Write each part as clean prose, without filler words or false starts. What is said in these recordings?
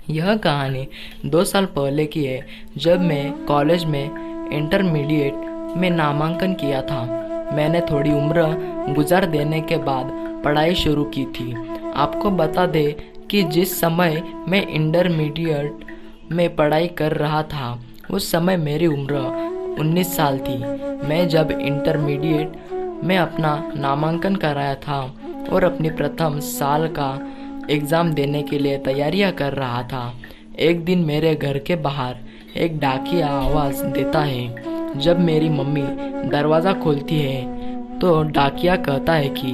यह कहानी 2 साल पहले की है, जब मैं कॉलेज में इंटरमीडिएट में नामांकन किया था। मैंने थोड़ी उम्र गुजार देने के बाद पढ़ाई शुरू की थी। आपको बता दें कि जिस समय मैं इंटरमीडिएट में पढ़ाई कर रहा था, उस समय मेरी उम्र 19 साल थी। मैं जब इंटरमीडिएट में अपना नामांकन कराया था और अपनी प्रथम साल का एग्ज़ाम देने के लिए तैयारियां कर रहा था, एक दिन मेरे घर के बाहर एक डाकिया आवाज़ देता है। जब मेरी मम्मी दरवाज़ा खोलती है तो डाकिया कहता है कि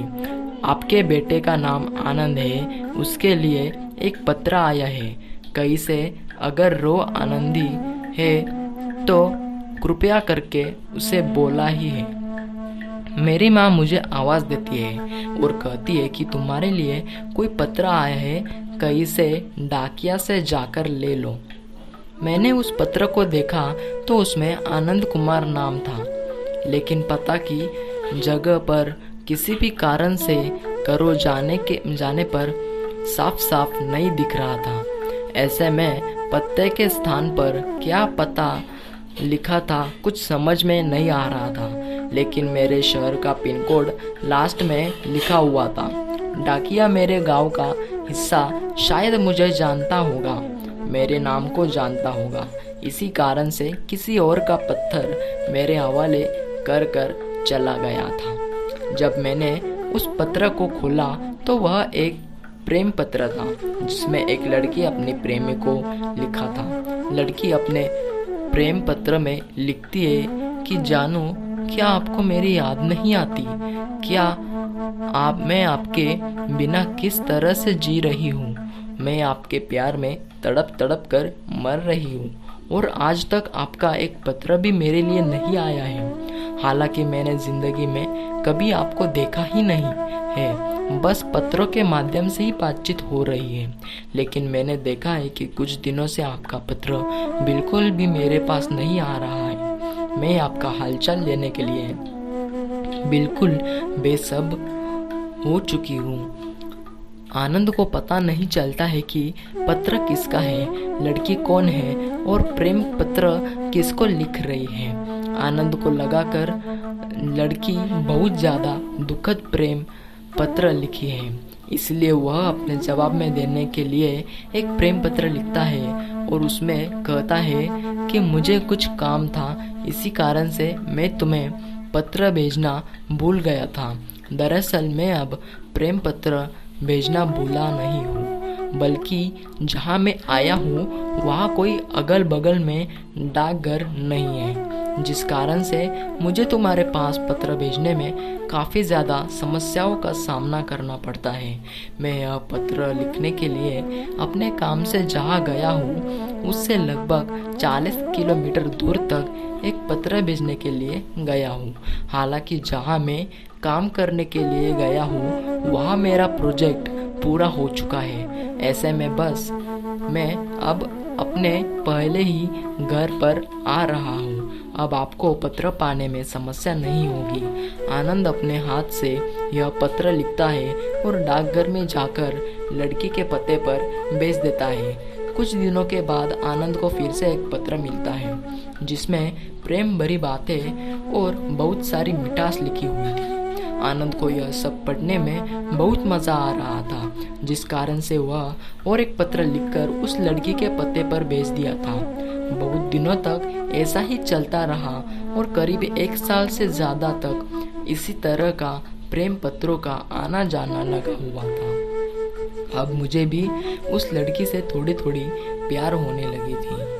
आपके बेटे का नाम आनंद है, उसके लिए एक पत्र आया है। कहीं से अगर रो आनंदी है तो कृपया करके उसे बोला ही है। मेरी माँ मुझे आवाज़ देती है और कहती है कि तुम्हारे लिए कोई पत्र आया है, कहीं से डाकिया से जाकर ले लो। मैंने उस पत्र को देखा तो उसमें आनंद कुमार नाम था, लेकिन पता की जगह पर किसी भी कारण से करो जाने पर साफ साफ नहीं दिख रहा था। ऐसे में पते के स्थान पर क्या पता लिखा था कुछ समझ में नहीं आ रहा था, लेकिन मेरे शहर का पिन कोड लास्ट में लिखा हुआ था। डाकिया मेरे गांव का हिस्सा, शायद मुझे जानता होगा, मेरे नाम को जानता होगा। इसी कारण से किसी और का पत्थर मेरे हवाले कर कर चला गया था। जब मैंने उस पत्र को खोला तो वह एक प्रेम पत्र था, जिसमें एक लड़की अपने प्रेमी को लिखा था। लड़की अपने प्रेम पत्र में लिखती है कि जानू, क्या आपको मेरी याद नहीं आती? क्या मैं आपके बिना किस तरह से जी रही हूँ? मैं आपके प्यार में तड़प तड़प कर मर रही हूँ और आज तक आपका एक पत्र भी मेरे लिए नहीं आया है। हालांकि मैंने जिंदगी में कभी आपको देखा ही नहीं है, बस पत्रों के माध्यम से ही बातचीत हो रही है। लेकिन मैंने देखा है कि कुछ दिनों से आपका पत्र बिल्कुल भी मेरे पास नहीं आ रहा है। मैं आपका हालचाल लेने के लिए बिल्कुल बेसब्र हो चुकी हूँ। आनंद को पता नहीं चलता है कि पत्र किसका है, लड़की कौन है और प्रेम पत्र किसको लिख रही है। आनंद को लगाकर लड़की बहुत ज़्यादा दुखद प्रेम पत्र लिखी है, इसलिए वह अपने जवाब में देने के लिए एक प्रेम पत्र लिखता है और उसमें कहता है कि मुझे कुछ काम था, इसी कारण से मैं तुम्हें पत्र भेजना भूल गया था। दरअसल मैं अब प्रेम पत्र भेजना भूला नहीं हूँ, बल्कि जहाँ मैं आया हूँ वहाँ कोई अगल बगल में डाकघर नहीं है, जिस कारण से मुझे तुम्हारे पास पत्र भेजने में काफ़ी ज़्यादा समस्याओं का सामना करना पड़ता है। मैं यह पत्र लिखने के लिए अपने काम से जहाँ गया हूँ उससे लगभग 40 किलोमीटर दूर तक एक पत्र भेजने के लिए गया हूँ। हालांकि जहाँ मैं काम करने के लिए गया हूँ वहाँ मेरा प्रोजेक्ट पूरा हो चुका है। ऐसे में बस मैं अब अपने पहले ही घर पर आ रहा हूँ। अब आपको पत्र पाने में समस्या नहीं होगी। आनंद अपने हाथ से यह पत्र लिखता है और डाकघर में जाकर लड़की के पते पर भेज देता है। कुछ दिनों के बाद आनंद को फिर से एक पत्र मिलता है, जिसमें प्रेम भरी बातें और बहुत सारी मिठास लिखी हुई थी। आनंद को यह सब पढ़ने में बहुत मज़ा आ रहा था, जिस कारण से वह और एक पत्र लिखकर उस लड़की के पते पर भेज दिया था। बहुत दिनों तक ऐसा ही चलता रहा और करीब 1 साल से ज़्यादा तक इसी तरह का प्रेम पत्रों का आना जाना लगा हुआ था। अब मुझे भी उस लड़की से थोड़ी थोड़ी प्यार होने लगी थी।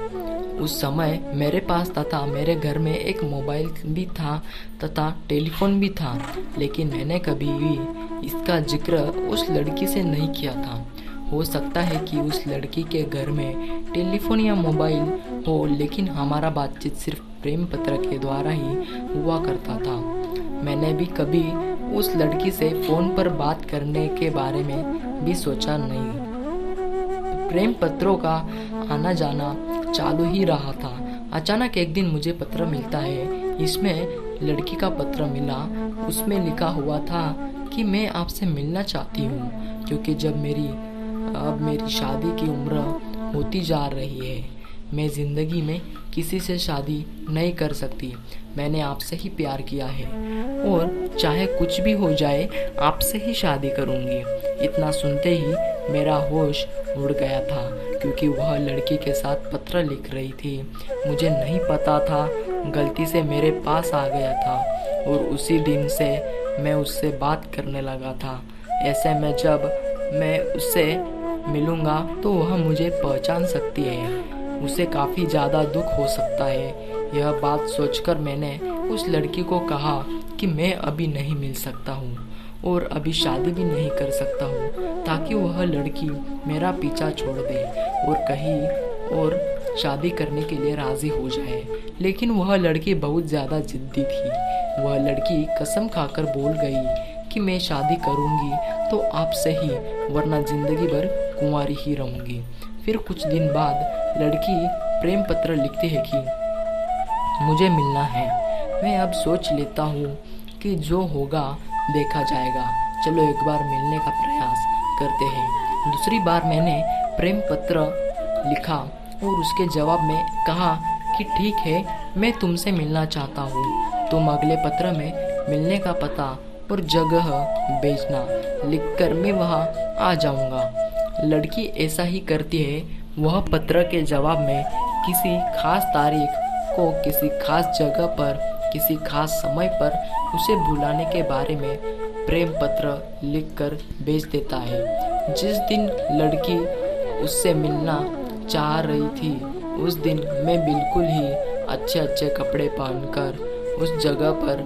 उस समय मेरे पास तथा मेरे घर में एक मोबाइल भी था तथा टेलीफोन भी था, लेकिन मैंने कभी भी इसका जिक्र उस लड़की से नहीं किया था। हो सकता है कि उस लड़की के घर में टेलीफोन या मोबाइल हो, लेकिन हमारा बातचीत सिर्फ प्रेम पत्र के द्वारा ही हुआ करता था। मैंने भी कभी उस लड़की से फ़ोन पर बात करने के बारे में भी सोचा नहीं। प्रेम पत्रों का आना जाना चालू ही रहा था। अचानक एक दिन मुझे पत्र मिलता है। इसमें लड़की का पत्र मिला। उसमें लिखा हुआ था कि मैं आपसे मिलना चाहती हूँ, क्योंकि अब मेरी शादी की उम्र होती जा रही है। मैं ज़िंदगी में किसी से शादी नहीं कर सकती। मैंने आपसे ही प्यार किया है और चाहे कुछ भी हो जाए आपसे ही शादी करूँगी। इतना सुनते ही मेरा होश उड़ गया था, क्योंकि वह लड़की के साथ पत्र लिख रही थी। मुझे नहीं पता था, गलती से मेरे पास आ गया था और उसी दिन से मैं उससे बात करने लगा था। ऐसे में जब मैं उससे मिलूँगा तो वह मुझे पहचान सकती है। उसे काफ़ी ज़्यादा दुख हो सकता है। यह बात सोचकर मैंने उस लड़की को कहा कि मैं अभी नहीं मिल सकता हूँ और अभी शादी भी नहीं कर सकता हूँ, ताकि वह लड़की मेरा पीछा छोड़ दे और कहीं और शादी करने के लिए राज़ी हो जाए। लेकिन वह लड़की बहुत ज़्यादा जिद्दी थी। वह लड़की कसम खाकर बोल गई कि मैं शादी करूँगी तो आपसे ही, वरना ज़िंदगी भर कुंवारी ही रहूँगी। फिर कुछ दिन बाद लड़की प्रेम पत्र लिखती है कि मुझे मिलना है। मैं अब सोच लेता हूँ कि जो होगा देखा जाएगा, चलो एक बार मिलने का प्रयास करते हैं। दूसरी बार मैंने प्रेम पत्र लिखा और उसके जवाब में कहा कि ठीक है, मैं तुमसे मिलना चाहता हूँ। तुम अगले पत्र में मिलने का पता और जगह भेजना, लिखकर मैं वहाँ आ जाऊँगा। लड़की ऐसा ही करती है। वह पत्र के जवाब में किसी खास तारीख को किसी खास जगह पर किसी खास समय पर उसे बुलाने के बारे में प्रेम पत्र लिखकर भेज देता है। जिस दिन लड़की उससे मिलना चाह रही थी, उस दिन मैं बिल्कुल ही अच्छे अच्छे कपड़े पहनकर उस जगह पर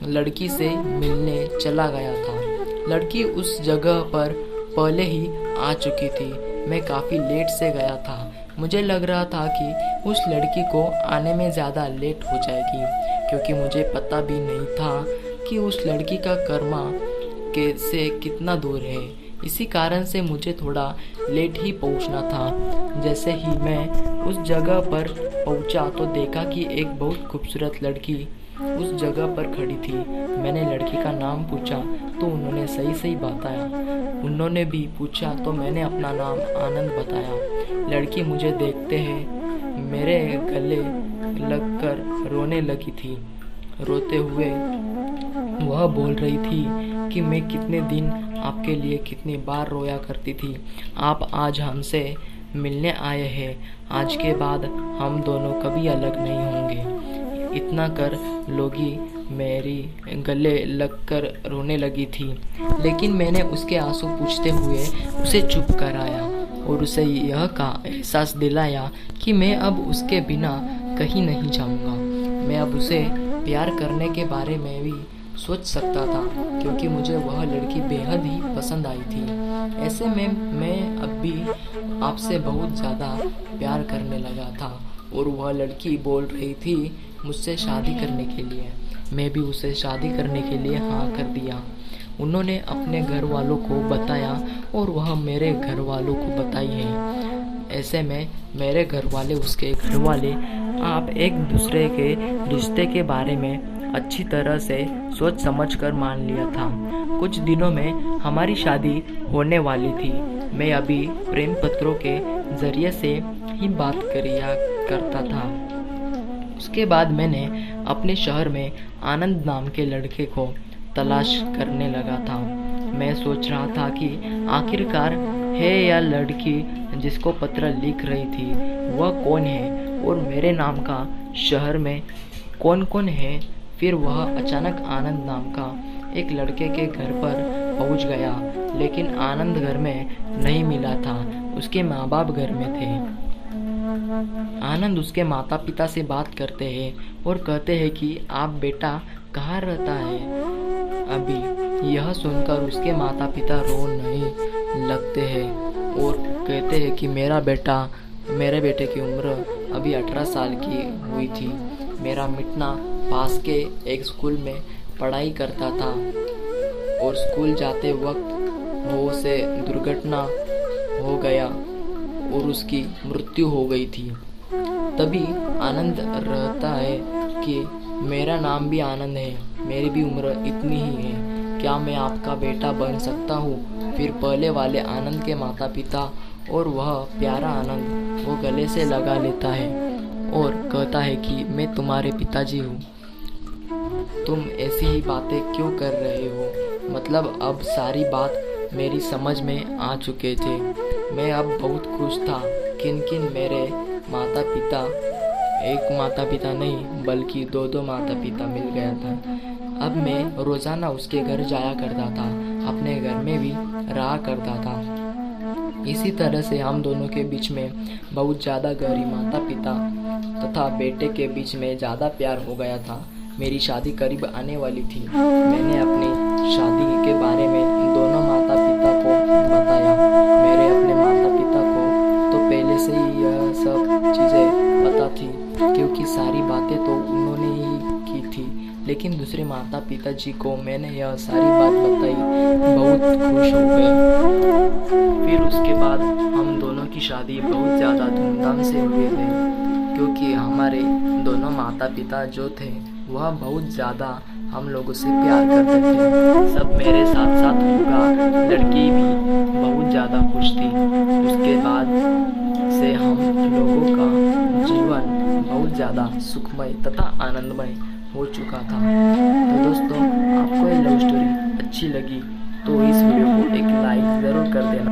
लड़की से मिलने चला गया था। लड़की उस जगह पर पहले ही आ चुकी थी। मैं काफ़ी लेट से गया था। मुझे लग रहा था कि उस लड़की को आने में ज़्यादा लेट हो जाएगी, क्योंकि मुझे पता भी नहीं था कि उस लड़की का कर्मा से कितना दूर है। इसी कारण से मुझे थोड़ा लेट ही पहुंचना था। जैसे ही मैं उस जगह पर पहुंचा तो देखा कि एक बहुत खूबसूरत लड़की उस जगह पर खड़ी थी। मैंने लड़की का नाम पूछा तो उन्होंने सही सही बताया। उन्होंने भी पूछा तो मैंने अपना नाम आनंद बताया। लड़की मुझे देखते हैं मेरे गले लगकर रोने लगी थी। रोते हुए वह बोल रही थी कि मैं कितने दिन आपके लिए कितनी बार रोया करती थी। आप आज हमसे मिलने आए हैं। आज के बाद हम दोनों कभी अलग नहीं होंगे। इतना कर लोगी मेरी गले लगकर रोने लगी थी, लेकिन मैंने उसके आंसू पूछते हुए उसे चुप कराया और उसे यह का एहसास दिलाया कि मैं अब उसके बिना कहीं नहीं जाऊंगा। मैं अब उसे प्यार करने के बारे में भी सोच सकता था, क्योंकि मुझे वह लड़की बेहद ही पसंद आई थी। ऐसे में मैं अब भी आपसे बहुत ज़्यादा प्यार करने लगा था और वह लड़की बोल रही थी मुझसे शादी करने के लिए। मैं भी उसे शादी करने के लिए हाँ कर दिया। उन्होंने अपने घर वालों को बताया और वह मेरे घर वालों को बताई है। ऐसे में मेरे घर वाले उसके घर वाले आप एक दूसरे के रिश्ते के बारे में अच्छी तरह से सोच समझ कर मान लिया था। कुछ दिनों में हमारी शादी होने वाली थी। मैं अभी प्रेम पत्रों के जरिए से ही बात किया करता था। उसके बाद मैंने अपने शहर में आनंद नाम के लड़के को तलाश करने लगा था। मैं सोच रहा था कि आखिरकार है या लड़की जिसको पत्र लिख रही थी वह कौन है और मेरे नाम का शहर में कौन कौन है। फिर वह अचानक आनंद नाम का एक लड़के के घर पर पहुंच गया, लेकिन आनंद घर में नहीं मिला था। उसके माँ बाप घर में थे। आनंद उसके माता पिता से बात करते हैं और कहते हैं कि आप बेटा कहाँ रहता है अभी। यह सुनकर उसके माता पिता रोने लगते हैं और कहते हैं कि मेरे बेटे की उम्र अभी 18 साल की हुई थी। मेरा मिटना पास के एक स्कूल में पढ़ाई करता था और स्कूल जाते वक्त वो से दुर्घटना हो गया और उसकी मृत्यु हो गई थी। तभी आनंद रहता है कि मेरा नाम भी आनंद है, मेरी भी उम्र इतनी ही है, क्या मैं आपका बेटा बन सकता हूँ। फिर पहले वाले आनंद के माता पिता और वह प्यारा आनंद वो गले से लगा लेता है और कहता है कि मैं तुम्हारे पिताजी हूँ। तुम ऐसी ही बातें क्यों कर रहे हो? मतलब अब सारी बात मेरी समझ में आ चुके थे। मैं अब बहुत खुश था। किन मेरे माता पिता, एक माता पिता नहीं बल्कि दो माता पिता मिल गया था। अब मैं रोज़ाना उसके घर जाया करता था, अपने घर में भी रहा करता था। इसी तरह से हम दोनों के बीच में बहुत ज़्यादा गहरी माता पिता तथा बेटे के बीच में ज़्यादा प्यार हो गया था। मेरी शादी करीब आने वाली थी। मैंने अपनी शादी के बारे में दोनों माता पिता को बताया। मेरे अपने माता पिता को तो पहले से ही यह सब चीज़ें पता थी, क्योंकि सारी बातें तो उन्होंने ही की थी। लेकिन दूसरे माता पिता जी को मैंने यह सारी बात बताई, बहुत खुश हो गए। फिर उसके बाद हम दोनों की शादी बहुत ज़्यादा धूमधाम से हुए थे, क्योंकि हमारे दोनों माता पिता जो थे वह बहुत ज़्यादा हम लोगों से प्यार करते थे। सब मेरे साथ साथ उनका लड़की भी बहुत ज़्यादा खुश थी। उसके बाद से हम लोगों का जीवन बहुत ज़्यादा सुखमय तथा आनंदमय हो चुका था। तो दोस्तों, आपको ये लव स्टोरी अच्छी लगी तो इस वीडियो को एक लाइक ज़रूर कर देना।